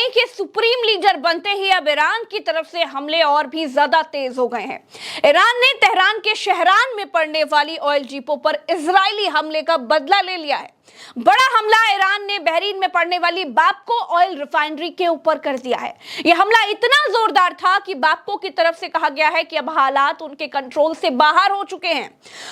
के supreme leader बनते ही अब ईरान की तरफ से हमले और भी ज्यादा तेज हो गए हैं। ईरान ने तेहरान के शहरान में पड़ने वाली ऑयल डिपो पर इजरायली हमले का बदला ले लिया है। बड़ा हमला ईरान ने बहरीन में पड़ने वाली बाप्को ऑयल रिफाइनरी के ऊपर कर दिया है। यह हमला इतना जोरदार था कि बाप्को की तरफ से कहा गया है कि अब हालात उनके कंट्रोल से बाहर हो चुके हैं।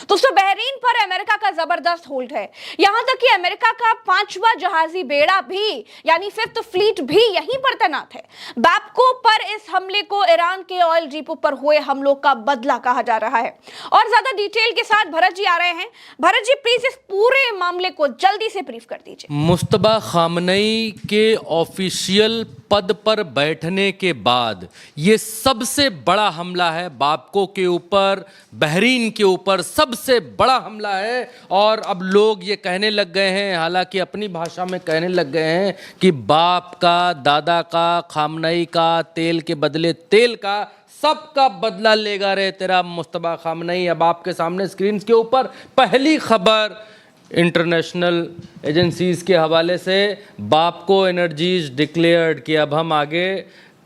दोस्तों, बहरीन पर अमेरिका का जबरदस्त होल्ड है। यहां तक कि अमेरिका का 5वां जहाजी बेड़ा भी यानी 5th फ्लीट भी यहीं पर तैनात है। बाप्को पर इस हमले को ईरान के ऑयल डिपो पर हुए हमलों का बदला कहा जा रहा है। और ज्यादा डिटेल के साथ भरत जी आ रहे हैं। भरत जी, प्लीज इस पूरे मामले को जल्दी से ब्रीफ कर दीजिए। मुस्तबा खामनई के ऑफिशियल पद पर बैठने के बाद ये सबसे बड़ा हमला है बाप्को के ऊपर, बहरीन के ऊपर सबसे बड़ा हमला है। और अब लोग ये कहने लग गए हैं, हालांकि अपनी भाषा में कहने लग गए हैं कि बाप का, दादा का, खामनई का, तेल के बदले तेल का, सबका बदला लेगा रे तेरा मुस्तबा खामनई। अब आपके सामने स्क्रीन के ऊपर पहली खबर इंटरनेशनल एजेंसीज़ के हवाले से, बाप्को एनर्जीज डिक्लेयर्ड कि अब हम आगे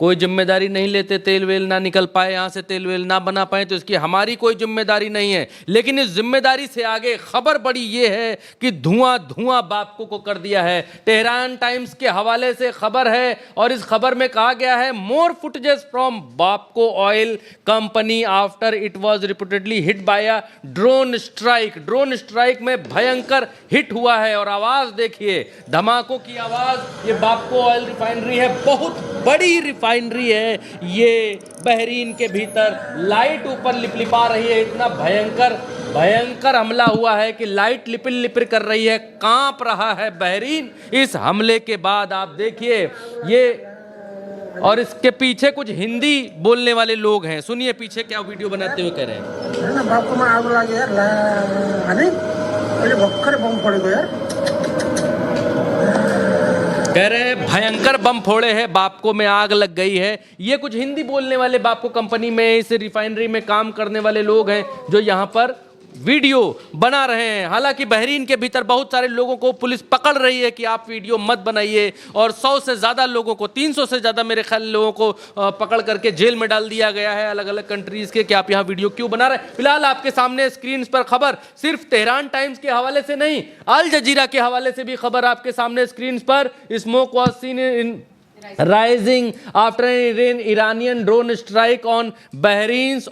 कोई जिम्मेदारी नहीं लेते, तेल वेल ना निकल पाए यहाँ से, तेल वेल ना बना पाए तो इसकी हमारी कोई जिम्मेदारी नहीं है। लेकिन इस जिम्मेदारी से आगे खबर बड़ी ये है कि धुआं धुआं बाप्को को कर दिया है। तेहरान टाइम्स के हवाले से खबर है और इस खबर में कहा गया है, more footages from Bapco oil company after it was reportedly hit by a drone strike. Drone strike में भयंकर हिट हुआ है और आवाज देखिए, धमाकों की आवाज। ये बाप्को ऑयल रिफाइनरी है, बहुत बड़ी रिफाइनरी है ये। बहरीन के भीतर लाइट ऊपर लिपलिपा रही है, इतना भयंकर हमला हुआ है कि लाइट लिपिल लिपिर कर रही है, कांप रहा है बहरीन इस हमले के बाद। आप देखिए ये, और इसके पीछे कुछ हिंदी बोलने वाले लोग हैं, सुनिए पीछे क्या वीडियो बनाते हुए कह रहे हैं। बाप्को में आग लगी यार, भयंकर बम फोड़ गया यार। कह रहे हैं भयंकर बम फोड़े हैं, बाप्को में आग लग गई है। ये कुछ हिंदी बोलने वाले बाप्को कंपनी में, इस रिफाइनरी में काम करने वाले लोग हैं जो यहाँ पर वीडियो बना रहे हैं। हालांकि बहरीन के भीतर बहुत सारे लोगों को पुलिस पकड़ रही है कि आप वीडियो मत बनाइए, और 100 से ज़्यादा लोगों को, 300 से ज़्यादा मेरे ख्याल लोगों को पकड़ करके जेल में डाल दिया गया है अलग अलग कंट्रीज़ के, कि आप यहाँ वीडियो क्यों बना रहे हैं। फिलहाल आपके सामने स्क्रीन पर खबर सिर्फ तेहरान टाइम्स के हवाले से नहीं, अल जजीरा के हवाले से भी खबर आपके सामने स्क्रीन पर। Smoke was seen in rising after an Iranian drone strike on Bahrain's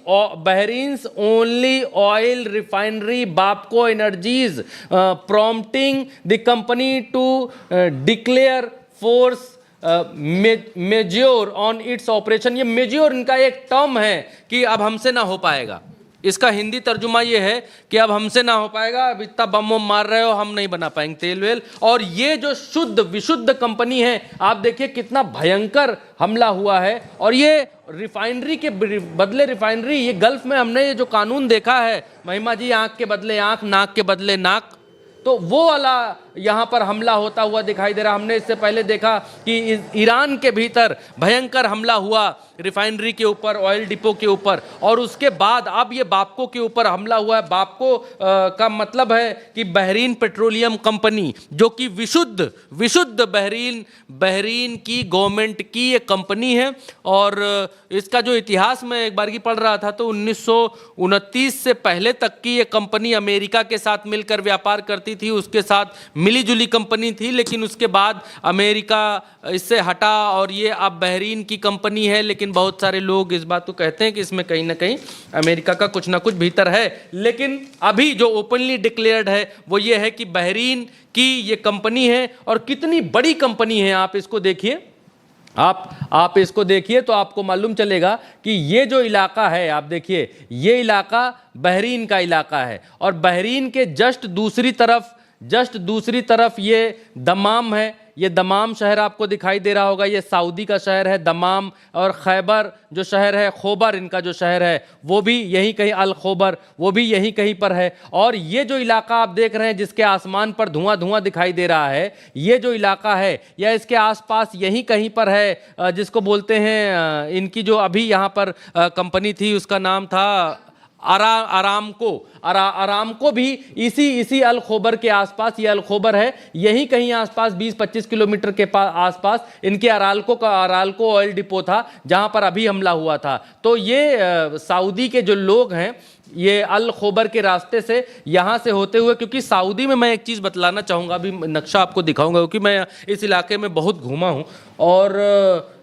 only oil refinery Bapco Energies, prompting the company to declare force majeure on its operation। ये मेजर इनका एक टर्म है कि अब हमसे ना हो पाएगा। इसका हिंदी तर्जुमा ये है कि अब हमसे ना हो पाएगा, अब इतना बम मार रहे हो, हम नहीं बना पाएंगे तेल वेल। और ये जो शुद्ध विशुद्ध कंपनी है, आप देखिए कितना भयंकर हमला हुआ है। और ये रिफाइनरी के बदले रिफाइनरी, ये गल्फ में हमने ये जो कानून देखा है, महिमा जी, आंख के बदले आंख, नाक के बदले नाक, तो वो वाला यहाँ पर हमला होता हुआ दिखाई दे रहा। हमने इससे पहले देखा कि ईरान के भीतर भयंकर हमला हुआ रिफाइनरी के ऊपर, ऑयल डिपो के ऊपर, और उसके बाद अब ये बाप्को के ऊपर हमला हुआ है। बाप्को का मतलब है कि बहरीन पेट्रोलियम कंपनी, जो कि विशुद्ध बहरीन की गवर्नमेंट की एक कंपनी है। और इसका जो इतिहास मैं एक बार की पढ़ रहा था तो 1929 से पहले तक की ये कंपनी अमेरिका के साथ मिलकर व्यापार करती थी, उसके साथ मिली जुली कंपनी थी। लेकिन उसके बाद अमेरिका इससे हटा और ये अब बहरीन की कंपनी है। लेकिन बहुत सारे लोग इस बात को कहते हैं कि इसमें कहीं ना कहीं अमेरिका का कुछ ना कुछ भीतर है। लेकिन अभी जो ओपनली डिक्लेयर्ड है वो ये है कि बहरीन की ये कंपनी है, और कितनी बड़ी कंपनी है। आप इसको देखिए, आप इसको देखिए तो आपको मालूम चलेगा कि ये जो इलाका है, आप देखिए ये इलाका बहरीन का इलाका है, और बहरीन के जस्ट दूसरी तरफ ये दमाम है। ये दमाम शहर आपको दिखाई दे रहा होगा, ये सऊदी का शहर है दमाम। और खैबर जो शहर है, खोबर इनका जो शहर है, वो भी यहीं कहीं, अल खोबर, वो भी यहीं कहीं पर है। और ये जो इलाका आप देख रहे हैं जिसके आसमान पर धुआं धुआं दिखाई दे रहा है, ये जो इलाका है या इसके आसपास यहीं कहीं पर है, जिसको बोलते हैं, इनकी जो अभी यहाँ पर कंपनी थी उसका नाम था अरामको भी इसी अल खोबर के आसपास, ये अल खोबर है यहीं कहीं आसपास 20-25 किलोमीटर के आसपास इनके अराल्को ऑयल डिपो था जहां पर अभी हमला हुआ था। तो ये सऊदी के जो लोग हैं ये अल खोबर के रास्ते से यहाँ से होते हुए, क्योंकि सऊदी में मैं एक चीज़ बतलाना चाहूँगा, अभी नक्शा आपको दिखाऊंगा क्योंकि मैं इस इलाके में बहुत घूमा हूँ और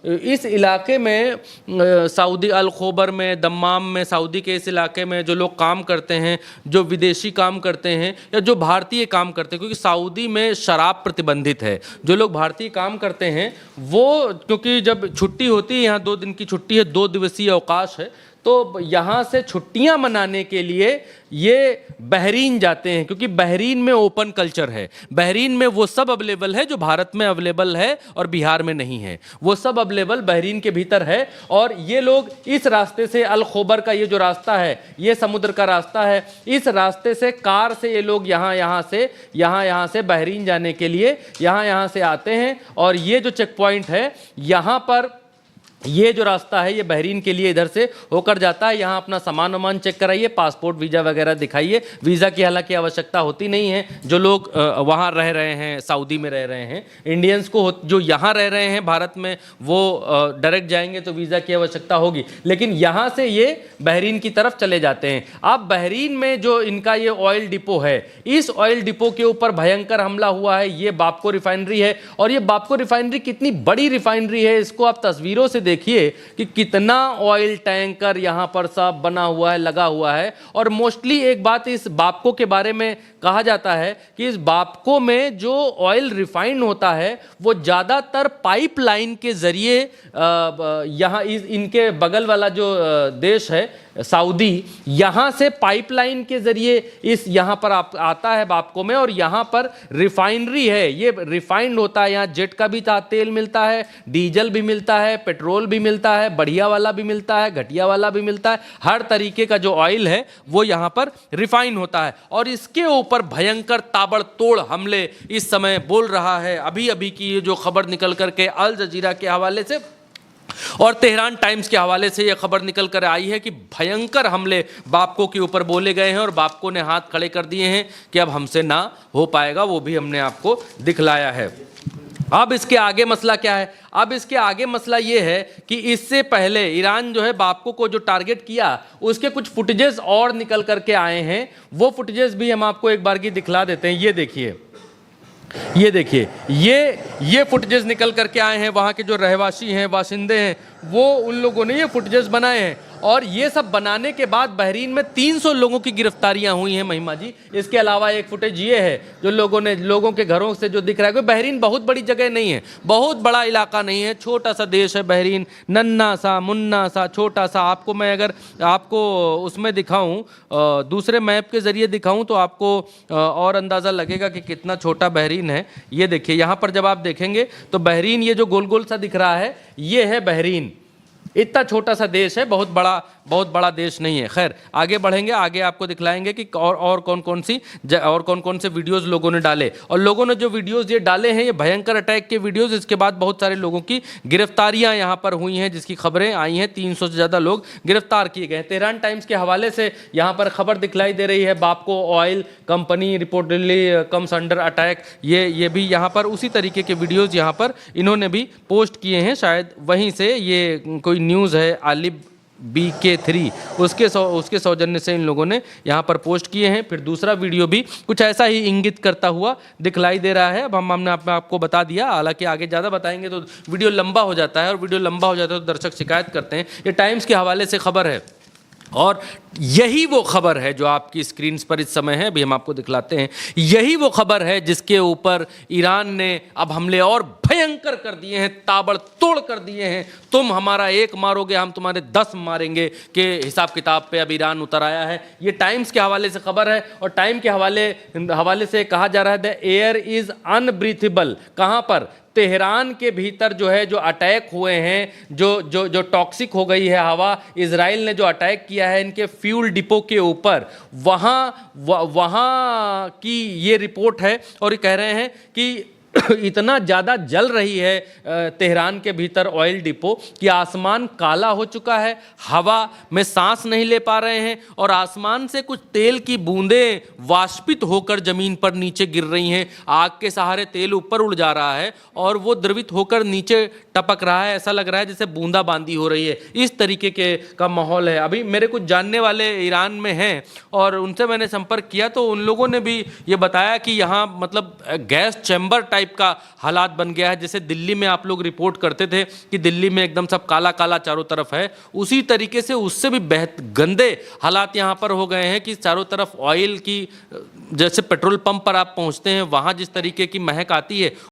इस इलाके में सऊदी अल खोबर में, दम्माम में, सऊदी के इस इलाके में जो लोग काम करते हैं, जो विदेशी काम करते हैं या जो भारतीय काम करते हैं, क्योंकि सऊदी में शराब प्रतिबंधित है, जो लोग भारतीय काम करते हैं वो, क्योंकि जब छुट्टी होती है यहाँ 2 दिन की छुट्टी है, 2 दिवसीय अवकाश है, तो यहाँ से छुट्टियाँ मनाने के लिए ये बहरीन जाते हैं, क्योंकि बहरीन में ओपन कल्चर है, बहरीन में वो सब अवेलेबल है जो भारत में अवेलेबल है और बिहार में नहीं है, वो सब अवेलेबल बहरीन के भीतर है। और ये लोग इस रास्ते से, अल खोबर का ये जो रास्ता है, ये समुद्र का रास्ता है, इस रास्ते से कार से ये लोग यहाँ से बहरीन जाने के लिए यहाँ से आते हैं। और ये जो चेक पॉइंट है यहाँ पर, ये जो रास्ता है ये बहरीन के लिए इधर से होकर जाता है। यहाँ अपना सामान वामान चेक कराइए, पासपोर्ट वीज़ा वगैरह दिखाइए। वीज़ा की हालांकि आवश्यकता होती नहीं है, जो लोग वहाँ रह रहे हैं, सऊदी में रह रहे हैं, इंडियंस को जो यहाँ रह रहे हैं भारत में वो डायरेक्ट जाएंगे तो वीज़ा की आवश्यकता होगी, लेकिन यहाँ से ये बहरीन की तरफ चले जाते हैं। अब बहरीन में जो इनका ये ऑयल डिपो है, इस ऑयल डिपो के ऊपर भयंकर हमला हुआ है। ये बापको रिफाइनरी है और ये बापको रिफाइनरी कितनी बड़ी रिफाइनरी है, इसको आप तस्वीरों से देखिए कि कितना ऑयल टैंकर यहां पर सब बना हुआ है, लगा हुआ है। और मोस्टली एक बात इस बापको के बारे में कहा जाता है कि इस बापको में जो ऑयल रिफाइन होता है वो ज़्यादातर पाइपलाइन के जरिए यहाँ इनके बगल वाला जो देश है सऊदी, यहाँ से पाइपलाइन के जरिए इस यहाँ पर आता है बापको में, और यहाँ पर रिफाइनरी है, ये रिफाइंड होता है। यहाँ जेट का भी तेल मिलता है, डीजल भी मिलता है, पेट्रोल भी मिलता है, बढ़िया वाला भी मिलता है, घटिया वाला भी मिलता है, हर तरीके का जो ऑयल है वो यहाँ पर रिफाइन होता है। और इसके ऊपर भयंकर ताबड़तोड़ हमले इस समय बोल रहा है, अभी अभी की ये जो खबर निकल करके अल जजीरा के हवाले से और तेहरान टाइम्स के हवाले से यह खबर निकल कर आई है कि भयंकर हमले बापको के ऊपर बोले गए हैं और बापको ने हाथ खड़े कर दिए हैं कि अब हमसे ना हो पाएगा, वो भी हमने आपको दिखलाया है। अब इसके आगे मसला क्या है? अब इसके आगे मसला ये है कि इससे पहले ईरान जो है बापको को जो टारगेट किया उसके कुछ फुटेजेस और निकल करके आए हैं, वो फुटेजेस भी हम आपको एक बार की दिखला देते हैं। ये देखिए, ये देखिए, ये फुटेजेस निकल करके आए हैं। वहाँ के जो रहवासी हैं, बाशिंदे हैं, वो उन लोगों ने ये फुटेजेस बनाए हैं। और ये सब बनाने के बाद बहरीन में 300 लोगों की गिरफ्तारियां हुई हैं महिमा जी। इसके अलावा एक फुटेज ये है जो लोगों के घरों से जो दिख रहा है, क्योंकि बहरीन बहुत बड़ी जगह नहीं है, बहुत बड़ा इलाका नहीं है, छोटा सा देश है बहरीन, नन्ना सा मुन्ना सा छोटा सा। आपको मैं अगर आपको उसमें दिखाऊं, दूसरे मैप के ज़रिए दिखाऊं तो आपको और अंदाज़ा लगेगा कि कितना छोटा बहरीन है। ये देखिए, यहाँ पर जब आप देखेंगे तो बहरीन, ये जो गोल गोल सा दिख रहा है, ये है बहरीन। इतना छोटा सा देश है, बहुत बड़ा देश नहीं है। खैर, आगे बढ़ेंगे, आगे आपको दिखलाएंगे कि और कौन कौन से वीडियोस लोगों ने डाले। और लोगों ने जो वीडियोस ये डाले हैं, ये भयंकर अटैक के वीडियोस। इसके बाद बहुत सारे लोगों की गिरफ्तारियां यहाँ पर हुई हैं, जिसकी खबरें आई हैं। 300 से ज़्यादा लोग गिरफ्तार किए गए। तेहरान टाइम्स के हवाले से यहाँ पर खबर दिखलाई दे रही है, बापको oil company reportedly comes under attack. ये भी यहाँ पर उसी तरीके के वीडियोज़ यहाँ पर इन्होंने भी पोस्ट किए हैं। शायद वहीं से ये कोई न्यूज़ है, आलिब BK3, उसके सौजन्य से इन लोगों ने यहाँ पर पोस्ट किए हैं। फिर दूसरा वीडियो भी कुछ ऐसा ही इंगित करता हुआ दिखलाई दे रहा है। अब हमने आपको बता दिया, हालांकि आगे ज़्यादा बताएंगे तो वीडियो लंबा हो जाता है, और वीडियो लंबा हो जाता है तो दर्शक शिकायत करते हैं। ये टाइम्स के हवाले से खबर है, और यही वो खबर है जो आपकी स्क्रीन पर इस समय है, अभी हम आपको दिखलाते हैं। यही वो खबर है जिसके ऊपर ईरान ने अब हमले और भयंकर कर दिए हैं, ताबड़तोड़ कर दिए हैं। तुम हमारा एक मारोगे, हम तुम्हारे 10 मारेंगे के हिसाब किताब पे अब ईरान उतर आया है। ये टाइम्स के हवाले से खबर है, और टाइम के हवाले से कहा जा रहा है द एयर इज अनब्रीथेबल। कहाँ पर? तेहरान के भीतर जो है, जो अटैक हुए हैं, जो टॉक्सिक हो गई है हवा, इजराइल ने जो अटैक किया है इनके फ्यूल डिपो के ऊपर, वहाँ की ये रिपोर्ट है। और ये कह रहे हैं कि इतना ज़्यादा जल रही है तेहरान के भीतर ऑयल डिपो कि आसमान काला हो चुका है, हवा में सांस नहीं ले पा रहे हैं और आसमान से कुछ तेल की बूंदें वाष्पित होकर ज़मीन पर नीचे गिर रही हैं। आग के सहारे तेल ऊपर उड़ जा रहा है और वो द्रवित होकर नीचे टपक रहा है। ऐसा लग रहा है जैसे बूंदाबांदी हो रही है। इस तरीके का माहौल है। अभी मेरे कुछ जानने वाले ईरान में हैं और उनसे मैंने संपर्क किया तो उन लोगों ने भी ये बताया कि यहाँ मतलब गैस चैम्बर टाइप का हालात बन गया है। जैसे दिल्ली में आप लोग रिपोर्ट करते थे कि दिल्ली में एकदम सब काला काला चारों तरफ है, उसी तरीके से उससे भी गंदे हालात यहाँ पर हो गए हैं कि चारों तरफ ऑयल की, जैसे पेट्रोल पंप पर आप पहुँचते हैं वहाँ जिस तरीके की महक आती है